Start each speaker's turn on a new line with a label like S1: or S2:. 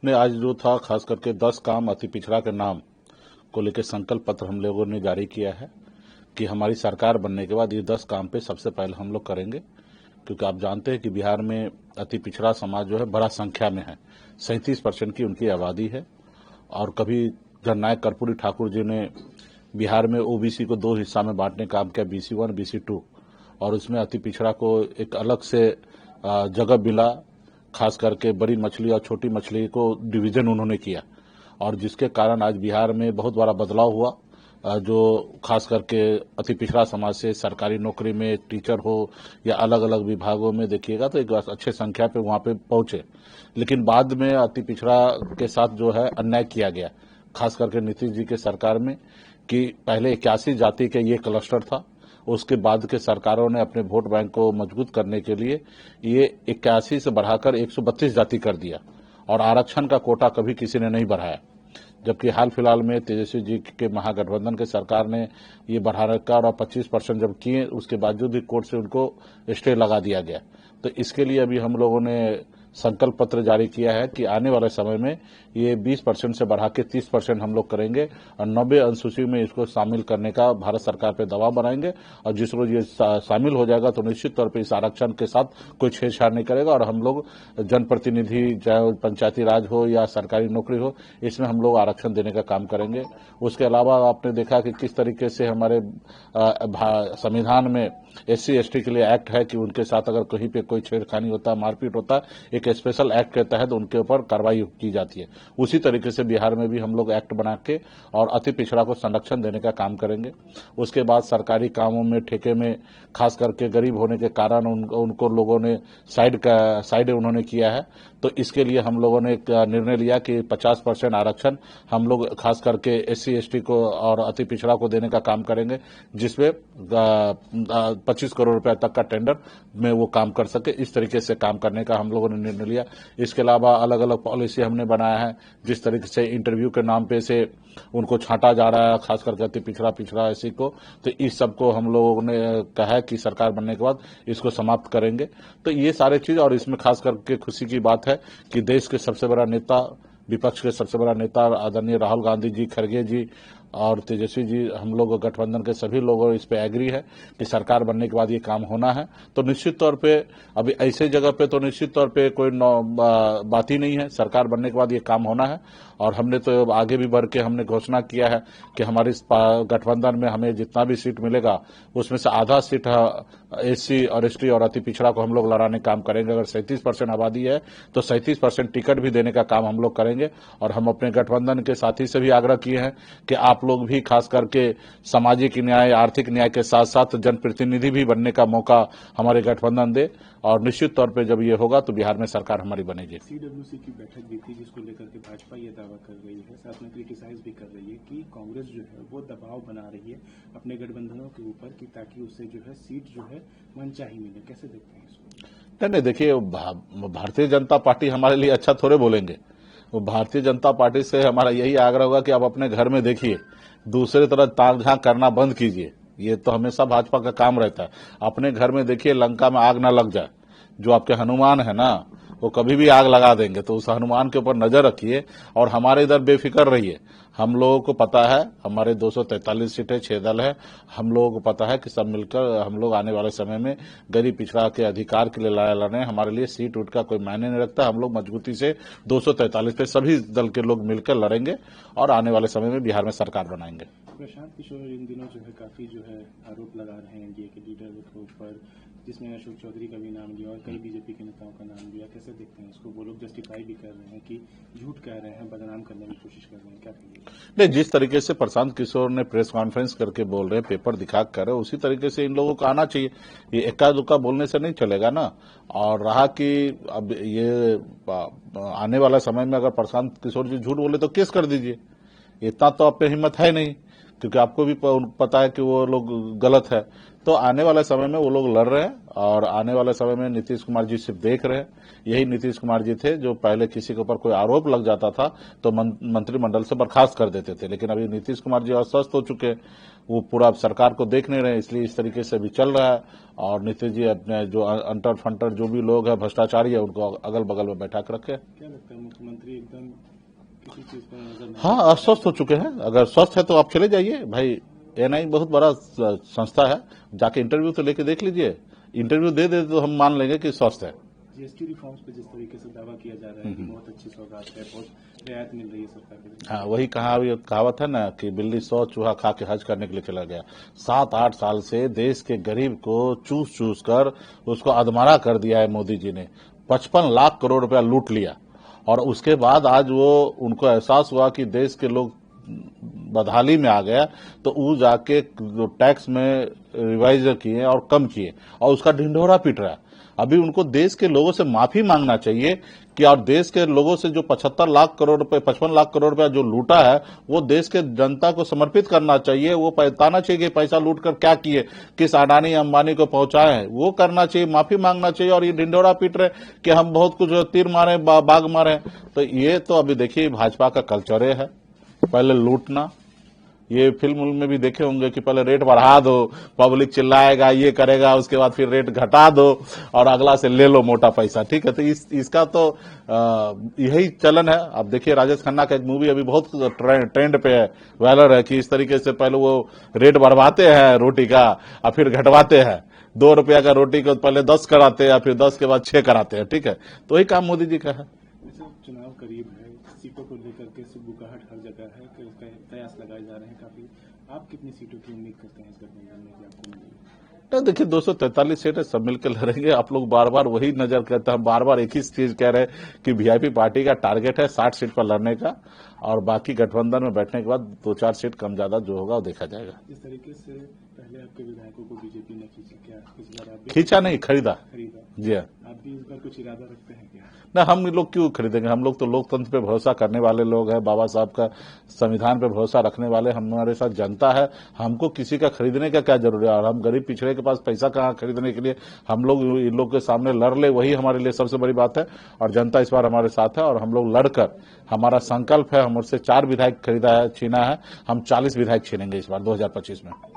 S1: ने आज जो था खास करके 10 काम अति पिछड़ा के नाम को लेकर संकल्प पत्र हम लोगों ने जारी किया है कि हमारी सरकार बनने के बाद ये 10 काम पे सबसे पहले हम लोग करेंगे, क्योंकि आप जानते हैं कि बिहार में अति पिछड़ा समाज जो है बड़ा संख्या में है। 37% की उनकी आबादी है। और कभी जननायक कर्पूरी ठाकुर जी ने बिहार में ओबीसी को 2 हिस्सा में बांटने का काम किया, BC1 BC2, और उसमें अति पिछड़ा को एक अलग से जगह मिला। खास करके बड़ी मछली और छोटी मछली को डिवीजन उन्होंने किया, और जिसके कारण आज बिहार में बहुत बड़ा बदलाव हुआ। जो खास करके अति पिछड़ा समाज से सरकारी नौकरी में टीचर हो या अलग अलग विभागों में देखिएगा तो एक अच्छे संख्या पे वहां पे पहुंचे। लेकिन बाद में अति पिछड़ा के साथ जो है अन्याय किया गया, खास करके नीतीश जी के सरकार में, कि पहले 81 जाति के ये क्लस्टर था। उसके बाद के सरकारों ने अपने वोट बैंक को मजबूत करने के लिए ये 81 से बढ़ाकर 132 जाति कर दिया, और आरक्षण का कोटा कभी किसी ने नहीं बढ़ाया। जबकि हाल फिलहाल में तेजस्वी जी के महागठबंधन के सरकार ने ये बढ़ा रखा, और 25% जब किए उसके बावजूद भी कोर्ट से उनको स्टे लगा दिया गया। तो इसके लिए अभी हम लोगों ने संकल्प पत्र जारी किया है कि आने वाले समय में ये 20% से बढ़ा के 30% हम लोग करेंगे, और 90 अनुसूची में इसको शामिल करने का भारत सरकार पे दबाव बनाएंगे। और जिस रोज ये शामिल हो जाएगा तो निश्चित तौर पे इस आरक्षण के साथ कोई छेड़छाड़ नहीं करेगा, और हम लोग जनप्रतिनिधि, चाहे पंचायती राज हो या सरकारी नौकरी हो, इसमें हम लोग आरक्षण देने का काम करेंगे। उसके अलावा आपने देखा कि किस तरीके से हमारे संविधान में SC ST के लिए एक्ट है कि उनके साथ अगर कहीं पे कोई छेड़खानी होता है, मारपीट होता है, एक स्पेशल एक्ट के तहत उनके ऊपर कार्रवाई की जाती है। उसी तरीके से बिहार में भी हम लोग एक्ट बना के और अति पिछड़ा को संरक्षण देने का काम करेंगे। उसके बाद सरकारी कामों में ठेके में खास करके गरीब होने के कारण उनको लोगों ने साइड उन्होंने किया है। तो इसके लिए हम लोगों ने एक निर्णय लिया कि 50% आरक्षण हम लोग खास करके SC ST को और अति पिछड़ा को देने का काम करेंगे, जिसमें 25 करोड़ रुपए तक का टेंडर में वो काम कर सके। इस तरीके से काम करने का हम लोगों ने निर्णय लिया। इसके अलावा अलग अलग पॉलिसी हमने बनाया है, जिस तरीके से इंटरव्यू के नाम पे से उनको छांटा जा रहा है, खास करके अति पिछड़ा ऐसी को। तो इस सब को हम लोगों ने कहा है कि सरकार बनने के बाद इसको समाप्त करेंगे। तो ये सारे चीज, और इसमें खास करके खुशी की बात है कि देश के सबसे बड़ा नेता, विपक्ष के सबसे बड़ा नेता आदरणीय राहुल गांधी जी, खड़गे जी और तेजस्वी जी, हम लोग गठबंधन के सभी लोगों इस पे एग्री है कि सरकार बनने के बाद ये काम होना है। तो निश्चित तौर पे अभी ऐसे जगह पे तो निश्चित तौर पे कोई बात ही नहीं है, सरकार बनने के बाद ये काम होना है। और हमने तो आगे भी बढ़ के हमने घोषणा किया है कि हमारे गठबंधन में हमें जितना भी सीट मिलेगा उसमें से आधा सीट SC और ST और अति पिछड़ा को हम लोग लड़ाने का काम करेंगे। अगर 37% आबादी है तो 37% टिकट भी देने का काम हम लोग करेंगे। और हम अपने गठबंधन के साथी से भी आग्रह किए हैं कि आप लोग भी खास करके सामाजिक न्याय, आर्थिक न्याय के साथ साथ जनप्रतिनिधि भी बनने का मौका हमारे गठबंधन दे, और निश्चित तौर पे जब ये होगा तो बिहार में सरकार हमारी बनेगी।
S2: CWC की बैठक भी थी जिसको लेकर के भाजपा ये दावा कर रही है, साथ में क्रिटिसाइज भी कर रही है कि कांग्रेस जो है वो दबाव बना रही है अपने गठबंधनों के ऊपर कि ताकि उससे जो है सीट जो है मनचाही मिले। कैसे देखते हैं इसको?
S1: नहीं, देखिए, भारतीय जनता पार्टी हमारे लिए अच्छा थोड़े बोलेंगे। वो भारतीय जनता पार्टी से हमारा यही आग्रह होगा कि आप अपने घर में देखिए, दूसरे तरफ ताक झांक करना बंद कीजिए। ये तो हमेशा भाजपा का काम रहता है। अपने घर में देखिए, लंका में आग ना लग जाए। जो आपके हनुमान है ना, वो कभी भी आग लगा देंगे, तो उस हनुमान के ऊपर नजर रखिए और हमारे इधर बेफिक्र रहिए। हम लोगों को पता है, हमारे 243 सीटें, 6 दल है। हम लोगों को पता है कि सब मिलकर हम लोग आने वाले समय में गरीब पिछड़ा के अधिकार के लिए लड़ाई लड़ रहे हैं। हमारे लिए सीट उठ का कोई मायने नहीं रखता। हम लोग मजबूती से 243 पे सभी दल के लोग मिलकर लड़ेंगे और आने वाले समय में बिहार में सरकार बनाएंगे।
S2: प्रशांत किशोर इन दिनों जो है काफी जो है आरोप लगा रहे हैं एनडीए के लीडर के ऊपर, जिसमें अशोक चौधरी का भी नाम लिया और कई बीजेपी के नेताओं का नाम लिया। कैसे देखते हैं इसको? वो लोग जस्टिफाई भी कर रहे हैं कि झूठ कह रहे हैं, बदनाम करने की कोशिश कर रहे हैं, क्या कहिए?
S1: नहीं, जिस तरीके से प्रशांत किशोर ने प्रेस कॉन्फ्रेंस करके बोल रहे हैं, पेपर दिखा कर, उसी तरीके से इन लोगों को आना चाहिए। ये इक्का दुक्का बोलने से नहीं चलेगा ना। और रहा कि अब ये आने वाला समय में अगर प्रशांत किशोर जी झूठ बोले तो केस कर दीजिए। इतना तो आप पे हिम्मत है नहीं क्योंकि आपको भी पता है कि वो लोग गलत है। तो आने वाले समय में वो लोग लड़ रहे हैं और आने वाले समय में नीतीश कुमार जी सिर्फ देख रहे हैं। यही नीतीश कुमार जी थे जो पहले किसी के ऊपर कोई आरोप लग जाता था तो मंत्रिमंडल से बर्खास्त कर देते थे, लेकिन अभी नीतीश कुमार जी अस्वस्थ हो चुके हैं, वो पूरा सरकार को देख नहीं रहे, इसलिए इस तरीके से भी चल रहा है। और नीतीश जी अपने जो अंटर फंटर जो भी लोग हैं भ्रष्टाचारी है उनको अगल बगल में बैठा कर रखे।
S2: क्या लगता है मुख्यमंत्री एकदम किसी चीज पर नजर नहीं?
S1: हाँ, अस्वस्थ हो चुके हैं। अगर स्वस्थ है तो आप चले जाइए भाई, एनआई बहुत बड़ा संस्था है, जाके इंटरव्यू तो लेके देख लीजिए। इंटरव्यू दे दे तो हम मान लेंगे कि स्वस्थ है।
S2: जीएसटी रिफॉर्म्स पे जिस तरीके से दावा किया जा रहा है कि बहुत अच्छी सौगात है, बहुत रियायत मिल रही है सरकार की।
S1: हाँ, वही कहावत है ना कि बिल्ली 100 चूहा खा के हज करने के लिए चला गया। 7-8 साल से देश के गरीब को चूस चूस कर उसको अधमरा कर दिया है मोदी जी ने। 55 लाख करोड़ रुपया लूट लिया और उसके बाद आज वो उनको एहसास हुआ कि देश के लोग बदहाली में आ गया, तो वो जाके टैक्स में रिवाइज किए और कम किए और उसका ढिंढोरा पीट रहा है। अभी उनको देश के लोगों से माफी मांगना चाहिए कि और देश के लोगों से जो 55 लाख करोड़ रुपया जो लूटा है वो देश के जनता को समर्पित करना चाहिए। वो बताना चाहिए कि पैसा लूट कर क्या किए, किस अडानी अंबानी को पहुंचाए हैं, वो करना चाहिए, माफी मांगना चाहिए। और ये ढिंढोरा पीट रहे कि हम बहुत कुछ तीर मारे बाग मारे, तो ये तो अभी देखिए भाजपा का कल्चर है, पहले लूटना। ये फिल्म में भी देखे होंगे कि पहले रेट बढ़ा दो, पब्लिक चिल्लाएगा, ये करेगा, उसके बाद फिर रेट घटा दो और अगला से ले लो मोटा पैसा। ठीक है, तो इसका तो यही चलन है। अब देखिए राजेश खन्ना का एक मूवी अभी बहुत ट्रेंड पे है, वायरल है कि इस तरीके से पहले वो रेट बढ़वाते हैं रोटी का और फिर घटवाते हैं। 2 रुपया का रोटी को पहले 10 कराते हैं, फिर 10 के बाद 6 कराते हैं। ठीक है, तो वही काम मोदी जी का है।
S2: चुनाव करीब है, सीटों को लेकर के बुकाहट हर जगह है, प्रयास लगाए जा रहे हैं काफी। आप कितनी सीटों की उम्मीद करते हैं इस गठबंधन में कि आपको मिलेगी?
S1: तो देखिए 243 सीटें सब मिलकर लड़ेंगे। आप लोग बार बार वही नजर करते हैं, हम बार बार एक ही चीज कह रहे हैं कि वीआईपी पार्टी का टारगेट है 60 सीट पर लड़ने का और बाकी गठबंधन में बैठने के बाद 2-4 सीट कम ज्यादा जो होगा वो देखा जाएगा।
S2: जिस तरीके से पहले आपके विधायकों को बीजेपी ने खींचा, क्या इस बार आप
S1: खींचा नहीं, खरीदा। जी हाँ।
S2: आप भी इस बार कुछ इरादा रखते हैं क्या?
S1: ना, हम लोग क्यों खरीदेंगे? हम लोग तो लोकतंत्र पे भरोसा करने वाले लोग हैं, बाबा साहब का संविधान पे भरोसा रखने वाले हमारे साथ जनता है। हमको किसी का खरीदने का क्या जरूरी है? और हम गरीब पिछड़े के पास पैसा कहाँ खरीदने के लिए? हम लोग इन लोग के सामने लड़ ले, वही हमारे लिए सबसे बड़ी बात है। और जनता इस बार हमारे साथ है और हम लोग लड़कर, हमारा संकल्प है, हमसे 4 विधायक खरीदा है, छीना है, हम 40 विधायक छीनेंगे इस बार 2025 में।